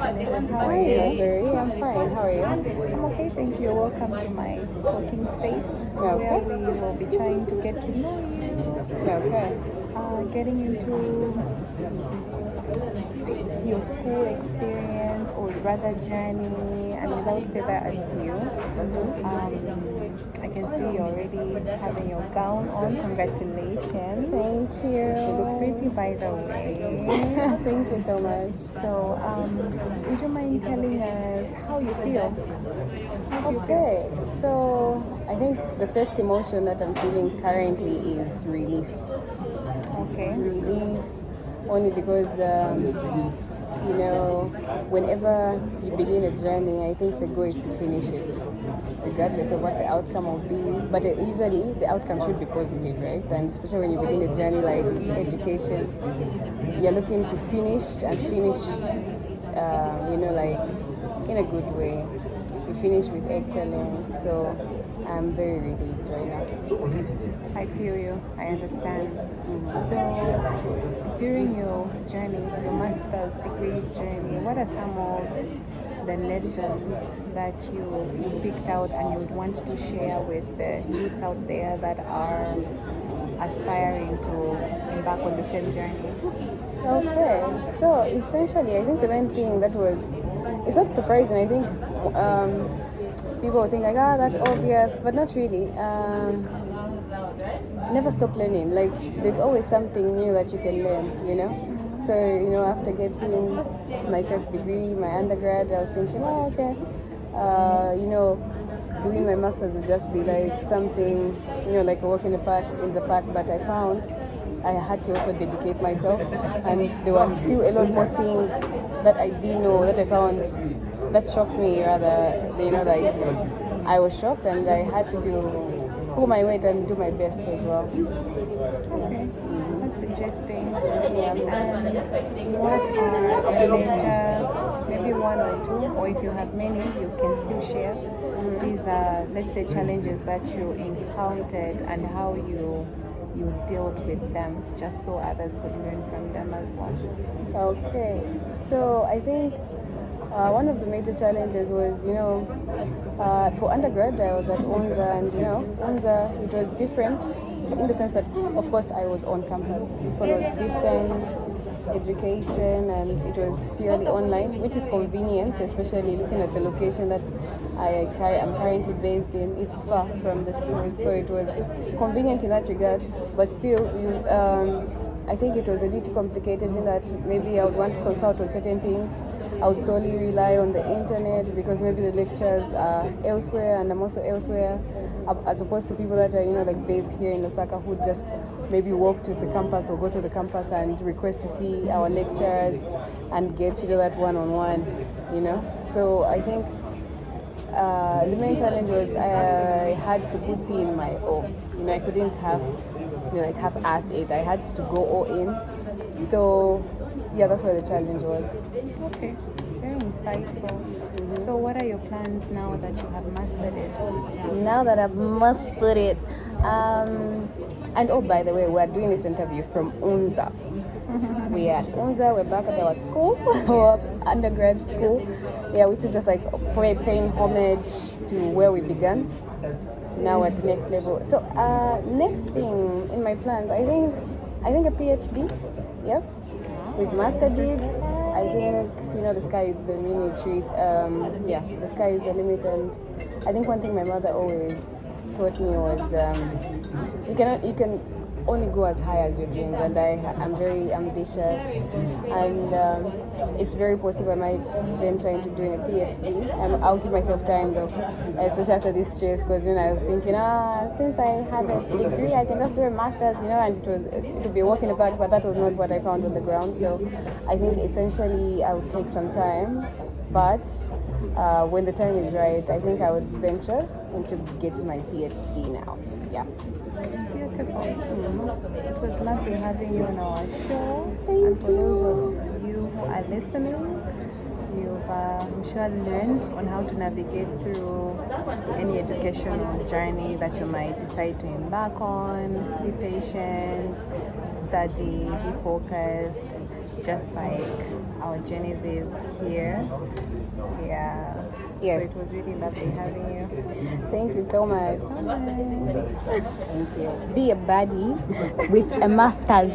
How are Hi, you? Rosary. I'm fine. How are you? I'm okay, thank you. Welcome to my talking space where Okay. we will be trying to get to know you, Okay. getting into your school experience or rather journey. And without further ado, I can see you already having your gown on. Congratulations. Thank You look pretty, you. by the way. Thank you so much. So, would you mind telling us how you feel? How do you feel? Okay. So I think the first emotion that I'm feeling currently is relief. Okay. Relief, only because whenever you begin a journey, I think the goal is to finish it, regardless of what the outcome will be. But usually, the outcome should be positive, right? And especially when you begin a journey like education, you're looking to finish and finish, like in a good way. You finish with excellence. So I'm very relieved right now. I feel you. I understand. So, during your journey, your master's degree journey, what are some of the lessons that you picked out and you would want to share with the youths out there that are aspiring to embark on the same journey? Okay, so essentially, I think the main thing that was, it's not surprising. I think people think like, ah, that's obvious, but not really. Never stop learning. Like, there's always something new that you can learn. So, after getting my first degree, my undergrad, I was thinking, oh, okay, doing my master's would just be like something, like a walk in the park. But I found I had to also dedicate myself, and there were still a lot more things that I didn't know that I found that shocked me rather. Like I was shocked, and I had to pull my weight and do my best as well. Okay, that's interesting. Yeah. And what are the major, maybe one or two, or if you have many, you can still share. These are, let's say, challenges that you encountered and how you dealt with them, just so others could learn from them as well. Okay, so I think one of the major challenges was, for undergrad I was at UNZA, and UNZA, it was different in the sense that, of course, I was on campus. This one was distant education, and it was purely online, which is convenient, especially looking at the location that am currently based in. It's far from the school, so it was convenient in that regard. But still, I think it was a little complicated in that maybe I would want to consult on certain things. I would solely rely on the internet because maybe the lectures are elsewhere and I'm also elsewhere, as opposed to people that are, like based here in Lusaka, who just maybe walk to the campus or go to the campus and request to see our lecturers and get that one-on-one. So I think the main challenge was I had to put in my all. I couldn't have, like half-assed it. I had to go all in. So yeah, that's what the challenge was. Okay, very insightful. So, what are your plans now that you have mastered it? Now that I've mastered it, and oh, by the way, we're doing this interview from UNZA. We are at UNZA. We're back at our school, our undergrad school, which is just like paying homage to where we began. Now at the next level. So next thing in my plans, I think a PhD. Yep. We've mastered it. I think the sky is the limit. The sky is the limit, and I think one thing my mother always taught me was you can only go as high as your dreams, and I'm very ambitious, and it's very possible I might venture into doing a PhD. I'll give myself time though, especially after this stress, because I was thinking, since I have a degree, I can just do a master's, and it would be a walk in the park, but that was not what I found on the ground. So I think essentially I would take some time, but when the time is right, I think I would venture into getting my PhD now. Yeah. Beautiful. It was lovely having you on our show. Thank And for you. those of you who are listening, you've I'm sure, learned on how to navigate through any educational journey that you might decide to embark on. Be patient, study, be focused, just like our Genevieve here. Yeah. Yes. So it was really lovely having you. Thank you so much. Thank you. Be a baddie with a master's.